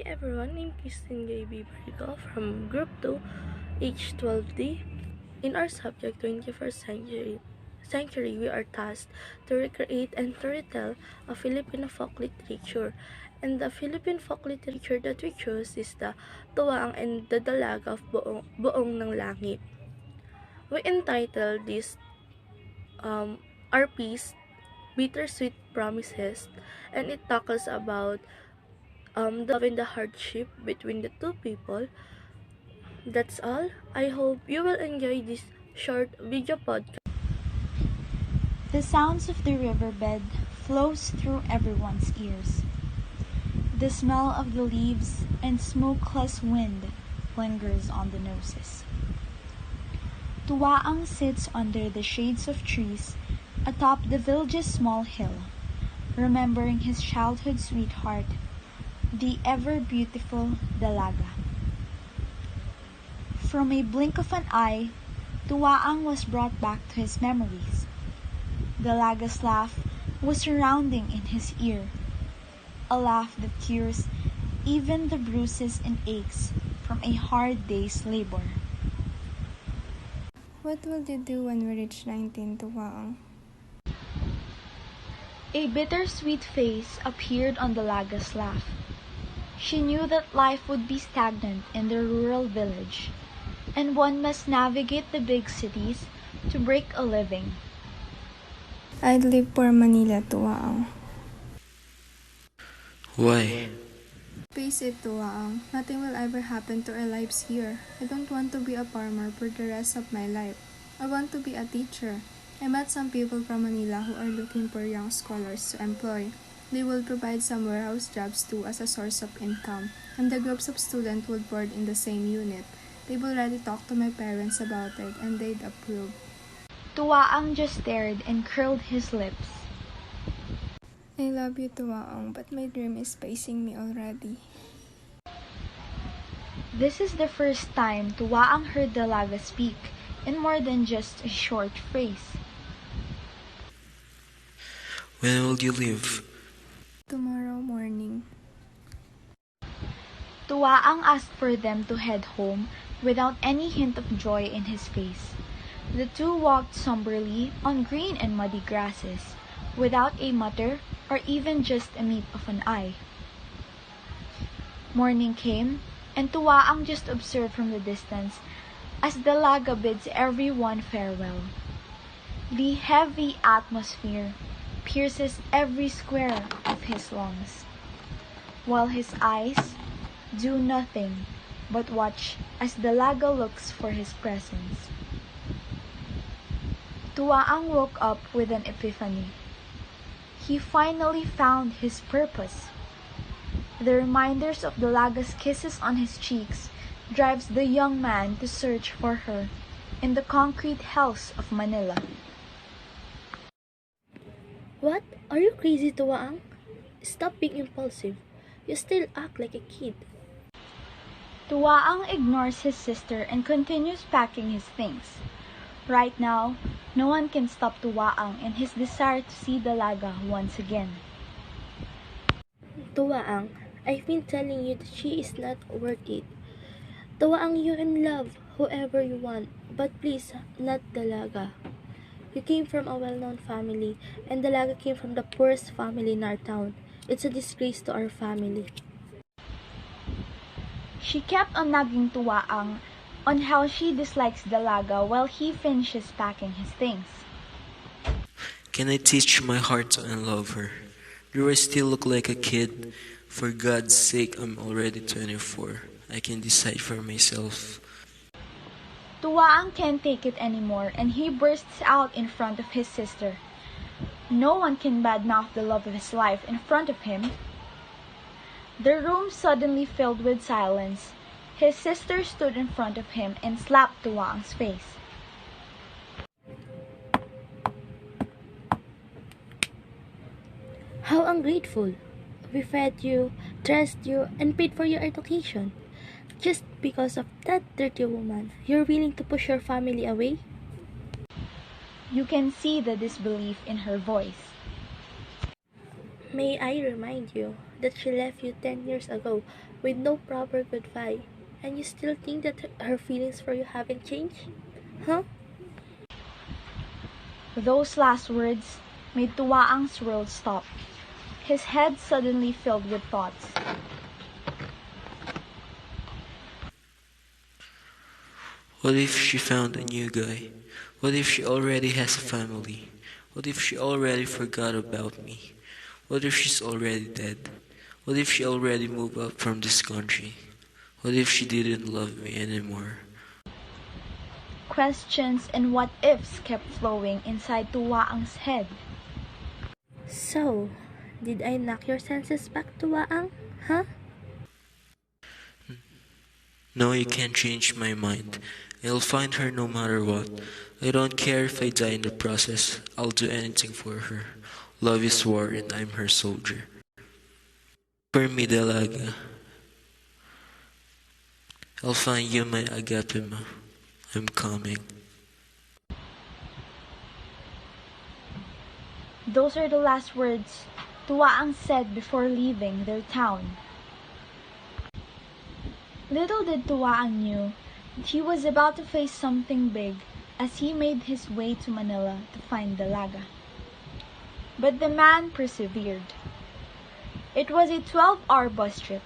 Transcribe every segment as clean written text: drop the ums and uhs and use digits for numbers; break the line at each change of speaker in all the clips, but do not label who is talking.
everyone, I'm Kristen J.B. Barrico from Group 2, H12D. In our subject, 21st century, we are tasked to recreate and to retell a Filipino folk literature. And the Philippine folk literature that we chose is the Tuwaang and the Dalaga of Buong ng Langit. We entitled this our piece, Bittersweet Promises, and it tackles about the love and the hardship between the two people. That's all. I hope you will enjoy this short video podcast.
The sounds of the riverbed flows through everyone's ears. The smell of the leaves and smokeless wind lingers on the noses. Tuwaang sits under the shades of trees atop the village's small hill, remembering his childhood sweetheart, the ever-beautiful Dalaga. From a blink of an eye, Tuwaang was brought back to his memories. Dalaga's laugh was surrounding in his ear, a laugh that cures even the bruises and aches from a hard day's labor.
What will you do when we reach 19, Tuwaang?
A bittersweet face appeared on Dalaga's laugh. She knew that life would be stagnant in the rural village, and one must navigate the big cities to break a living.
I'd leave for Manila, Tuwaang.
Why?
Face it, Tuwaang. Nothing will ever happen to our lives here. I don't want to be a farmer for the rest of my life. I want to be a teacher. I met some people from Manila who are looking for young scholars to employ. They will provide some warehouse jobs too as a source of income, and the groups of students will board in the same unit. They've already talked to my parents about it, and they'd approve.
Tuwaang just stared and curled his lips.
I love you, Tuwaang, but my dream is facing me already.
This is the first time Tuwaang heard Dalaga speak in more than just a short phrase.
When will you leave?
Tomorrow morning.
Tuwaang asked for them to head home without any hint of joy in his face. The two walked somberly on green and muddy grasses, without a mutter or even just a meet of an eye. Morning came, and Tuwaang just observed from the distance as Dalaga bids everyone farewell. The heavy atmosphere pierces every square of his lungs, while his eyes do nothing but watch as Dalaga looks for his presence. Tuwaang woke up with an epiphany. He finally found his purpose. The reminders of Dalaga's kisses on his cheeks drives the young man to search for her in the concrete hells of Manila.
What? Are you crazy, Tuwaang? Stop being impulsive. You still act like a kid.
Tuwaang ignores his sister and continues packing his things. Right now, no one can stop Tuwaang in his desire to see Dalaga once again.
Tuwaang, I've been telling you that she is not worth it. Tuwaang, you can love whoever you want, but please, not Dalaga. You came from a well-known family, and Dalaga came from the poorest family in our town. It's a disgrace to our family.
She kept on nagging Tuwaang on how she dislikes Dalaga while he finishes packing his things.
Can I teach my heart to unlove her? Do I still look like a kid? For God's sake, I'm already 24. I can decide for myself.
Tuwaang can't take it anymore, and he bursts out in front of his sister. No one can badmouth the love of his life in front of him. The room suddenly filled with silence. His sister stood in front of him and slapped Tuwaang's face.
How ungrateful! We fed you, dressed you, and paid for your education. Just because of that dirty woman, you're willing to push your family away?
You can see the disbelief in her voice.
May I remind you that she left you 10 years ago with no proper goodbye. And you still think that her feelings for you haven't changed? Huh?
Those last words made Tuwaang's world stop. His head suddenly filled with thoughts.
What if she found a new guy? What if she already has a family? What if she already forgot about me? What if she's already dead? What if she already moved out from this country? What if she didn't love me anymore?
Questions and what-ifs kept flowing inside Tuwaang's head.
So, did I knock your senses back, Tuwaang? Huh?
No, you can't change my mind. I'll find her no matter what. I don't care if I die in the process. I'll do anything for her. Love is war and I'm her soldier. For me, Dalaga, I'll find you, my Agapima. I'm coming.
Those are the last words Tuwaang said before leaving their town. Little did Tuwaang knew that he was about to face something big as he made his way to Manila to find Dalaga. But the man persevered. It was a 12-hour bus trip.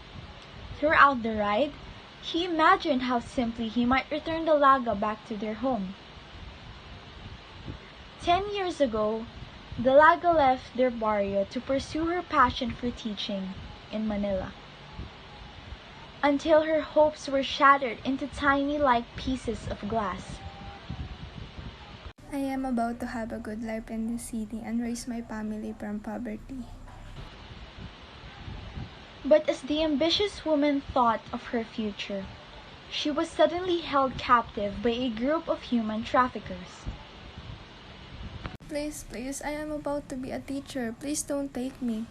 Throughout the ride, he imagined how simply he might return Dalaga back to their home. 10 years ago, Dalaga left their barrio to pursue her passion for teaching in Manila, until her hopes were shattered into tiny like pieces of glass.
I am about to have a good life in this city and raise my family from poverty.
But as the ambitious woman thought of her future, she was suddenly held captive by a group of human traffickers.
Please, please, I am about to be a teacher. Please don't take me.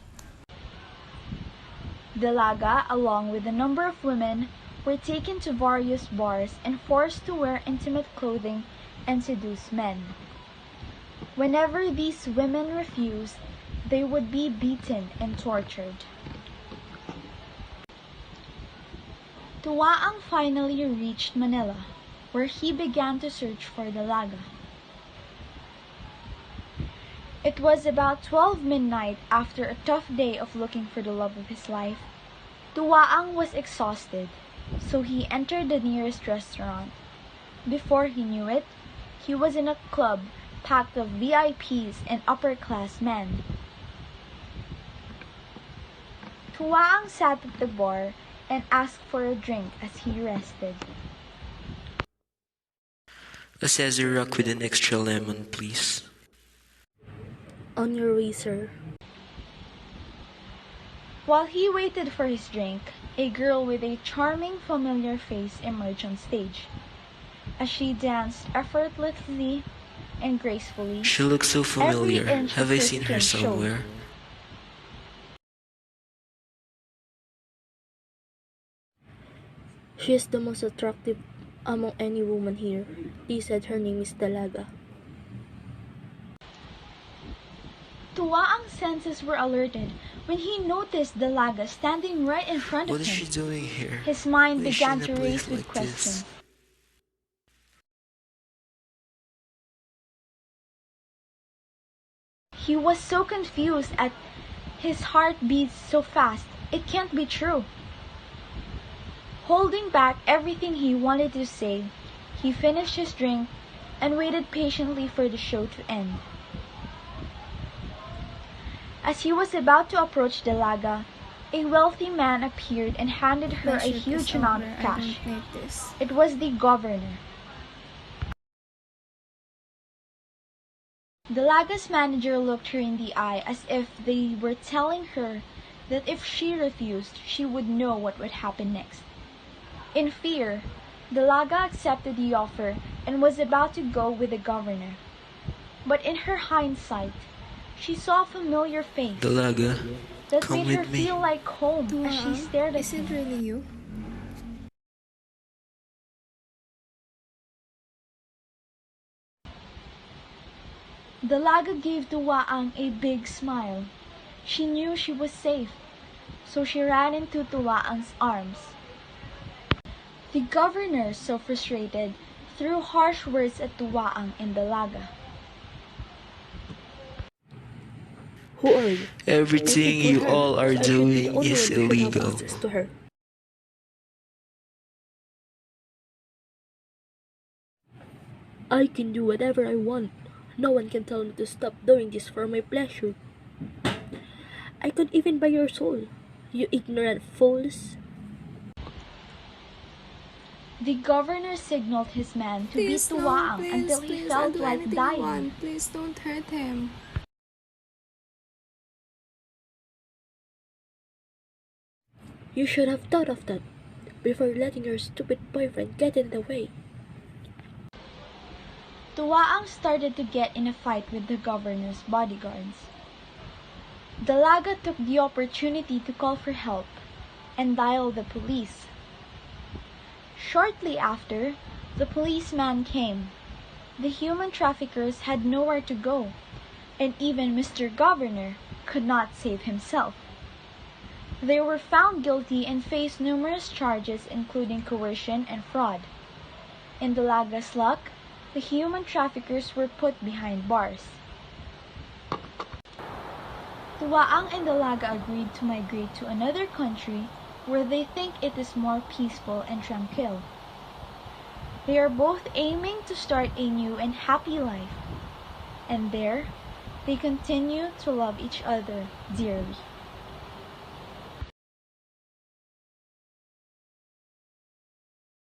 Dalaga, along with a number of women, were taken to various bars and forced to wear intimate clothing and seduce men. Whenever these women refused, they would be beaten and tortured. Tuwaang finally reached Manila, where he began to search for Dalaga. It was about 12 midnight after a tough day of looking for the love of his life. Tuwaang was exhausted, so he entered the nearest restaurant. Before he knew it, he was in a club packed of VIPs and upper-class men. Tuwaang sat at the bar and asked for a drink as he rested.
A Sazerac with an extra lemon, please.
On your way, sir.
While he waited for his drink, a girl with a charming, familiar face emerged on stage. As she danced effortlessly and gracefully,
She looks so familiar.
every inch
Have
of
I
her
seen her
skin showed.
somewhere?
She is the most attractive among any woman here. He said her name is Dalaga.
Tuwaang's senses were alerted when he noticed Dalaga standing right in front
What
of
is she
him.
doing here?
His mind
Why is she
began
in a
to
place
race with
like
questions.
this?
He was so confused at his heart beats so fast. It can't be true. Holding back everything he wanted to say, he finished his drink and waited patiently for the show to end. As he was about to approach Dalaga, a wealthy man appeared and handed her
My
a
shift is
huge amount
over.
of
I
cash.
don't need this.
It was the governor. Dalaga's manager looked her in the eye as if they were telling her that if she refused, she would know what would happen next. In fear, Dalaga accepted the offer and was about to go with the governor. But in her hindsight, she saw a familiar face
Dalaga,
that
come
made her
with me.
feel like home as she
Tuwaang,
stared at
is it
him.
really you?
Dalaga gave Tuwaang a big smile. She knew she was safe. so she ran into Tuwaang's arms. The governor, so frustrated, threw harsh words at Tuwaang and Dalaga.
Who are you?
Everything you all are doing is illegal.
To her. I can do whatever I want. No one can tell me to stop doing this for my pleasure. I could even buy your soul, you ignorant fools.
The governor signaled his man to beat Tuwaang until he felt like dying.
Please don't hurt him.
You should have thought of that before letting your stupid boyfriend get in the way.
Tuwaang started to get in a fight with the governor's bodyguards. Dalaga took the opportunity to call for help and dial the police. Shortly after, the policeman came. The human traffickers had nowhere to go, and even Mr. Governor could not save himself. They were found guilty and faced numerous charges including coercion and fraud. In Dalaga's luck, the human traffickers were put behind bars. Tuwaang and Dalaga agreed to migrate to another country where they think it is more peaceful and tranquil. They are both aiming to start a new and happy life, and there they continue to love each other dearly.